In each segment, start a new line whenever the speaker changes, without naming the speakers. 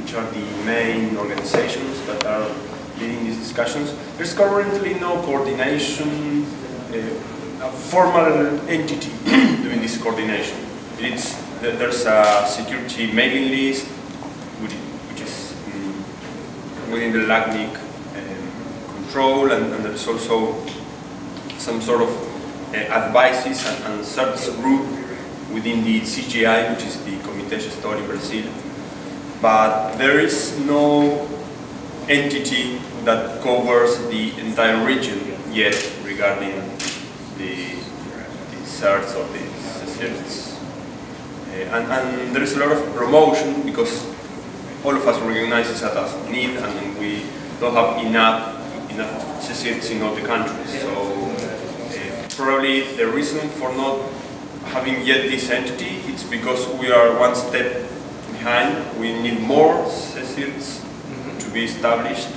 which are the main organizations that are leading these discussions. There's currently no coordination, a formal entity doing this coordination. There's a security mailing list, which is within the LACNIC control, and there's also some sort of advices and SIRT group within the CGI, which is the Comité Gestor in Brazil. But there is no entity that covers the entire region yet regarding the SIRTs or the SIRTs. And there is a lot of promotion because all of us recognize that as a need, and we don't have enough SIRTs in all the countries. So probably the reason for not having yet this entity, it's because we are one step behind. We need more SIRTs to be established,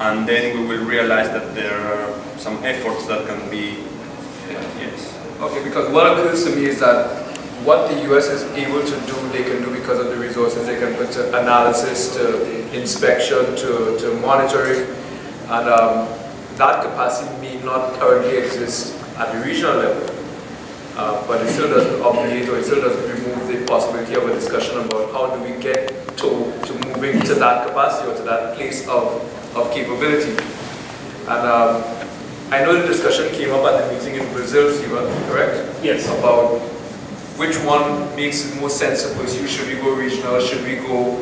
and then we will realize that there are some efforts that can be, yes.
Okay, because what occurs to me is that what the US is able to do, they can do because of the resources. They can put to analysis, to inspection, to monitoring, and that capacity may not currently exist at the regional level. But it still doesn't obviate, or it still doesn't remove the possibility of a discussion about how do we get to moving to that capacity or to that place of capability. And I know the discussion came up at the meeting in Brazil, Stephen, correct?
Yes.
About which one makes it most sense to pursue. Should we go regional? Should we go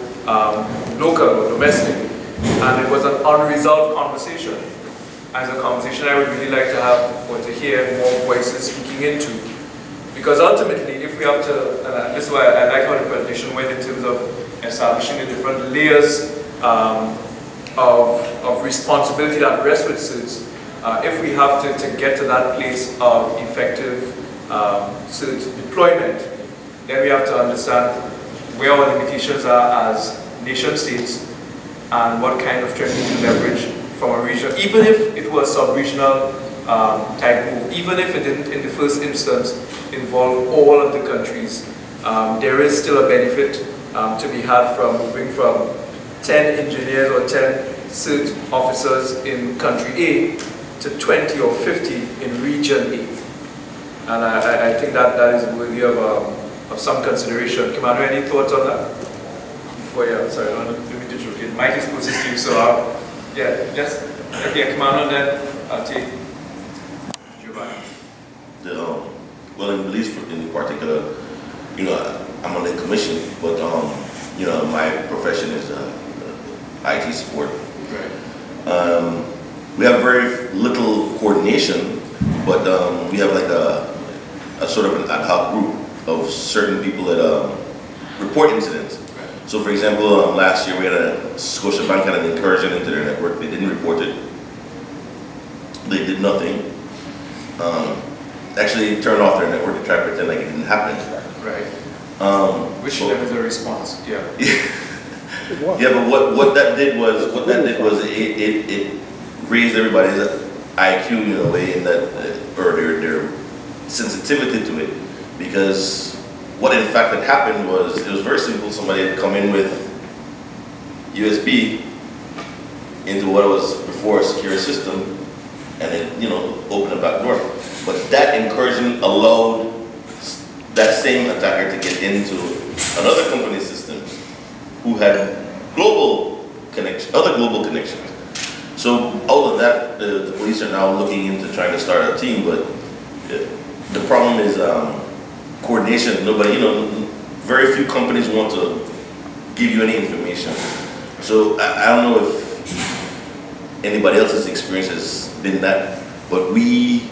local or domestic? And it was an unresolved conversation. As a conversation I would really like to have, or to hear more voices speaking into. Because ultimately, if we have to, and this is why I like how the presentation went in terms of establishing the different layers of responsibility that rests with SIRTs, if we have to get to that place of effective SIRT deployment, then we have to understand where our limitations are as nation states and what kind of strength we can leverage from a region, even if it was sub-regional type move, even if it didn't in the first instance involve all of the countries, there is still a benefit to be had from moving from 10 engineers or 10 SIRT officers in country A to 20 or 50 in region A. And I think that is worthy of some consideration. Commander, any thoughts on that? Before, yeah, sorry, I don't want to be disrupted. Mike is closest to you, so yeah, just okay, Commander, then I'll take Giovanni.
Well, in Belize in particular, you know, I'm on the commission, but you know, my profession is IT support.
Right.
We have very little coordination, but we have like a sort of an ad hoc group of certain people that report incidents. Right. So, for example, last year we had Scotiabank had an incursion into their network. They didn't report it. They did nothing. Actually turned off their network to try to pretend like it didn't happen.
Right. Which level is a response? Yeah.
Yeah, but what that did was it raised everybody's IQ in a way, in that or their sensitivity to it, because what in fact had happened was it was very simple. Somebody had come in with USB into what was before a secure system, and it, you know, opened a back door. But that incursion allowed that same attacker to get into another company's systems who had global connection, other global connections. So all of that, the police are now looking into trying to start a team, but the problem is coordination. Nobody, you know, very few companies want to give you any information. So I don't know if anybody else's experience has been that, but we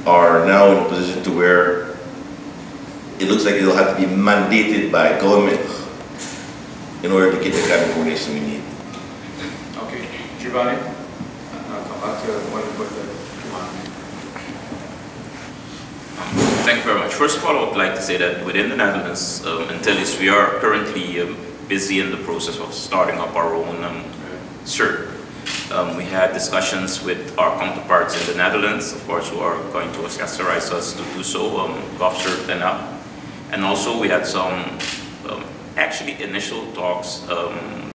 are now in a position to where it looks like it'll have to be mandated by government in order to get the kind of coordination we need.
Okay, Giovanni, I'll come back to one of the
Thank you very much. First of all, I would like to say that within the Netherlands, Intellis, we are currently busy in the process of starting up our own SIRT. We had discussions with our counterparts in the Netherlands, of course, who are going to accessorize us to do so, GovCert and up. And also we had some actually initial talks